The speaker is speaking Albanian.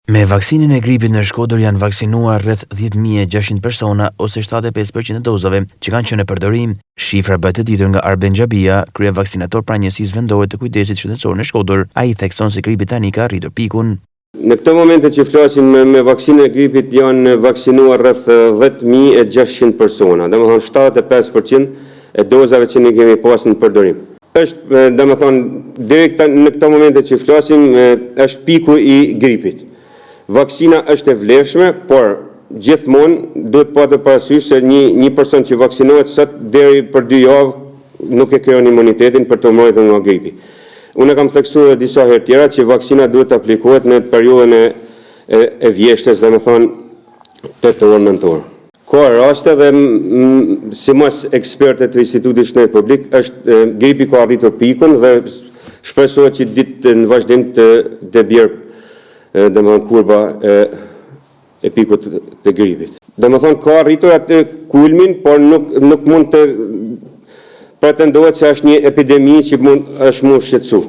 Me vaksinën e gripit në Shkodër janë vaksinuar rreth 10.600 persona ose 75% e dozave që kanë qenë në përdorim. Shifra bëhet e ditur nga Arben Xhabia, kryevaksinator pra njësisë vendore të kujdesit shëndetësor në Shkodër. Ai thekson se gripi tani ka arritur pikun. Në këtë momente që flasim me vaksinën e gripit janë vaksinuar rreth 10.600 persona, domethënë 75% e dozave që ne kemi pasur në përdorim. Është domethënë direkt në këtë momente që flasim është piku i gripit. Vaksina është e vlefshme, por gjithmonë duhet patë parasysh se një person që vaksinohet sot deri për 2 javë nuk e krijon imunitetin për të mbrojtur nga gripi. Unë kam theksuar disa herë tjera që vaksina duhet të aplikohet në periudhën e vjeshtës, domethënë tetor-nëntor. Ka raste dhe sipas ekspertëve të Institutit Shëndetit Publik gripi ka arritur pikun dhe shpresohet që ditë në vazhdim të bjerë domethënë kurba e pikut të gripit. Domethënë ka arritur atë kulmin, por nuk mund të pretendohet se është një epidemi që është mund shqetësu.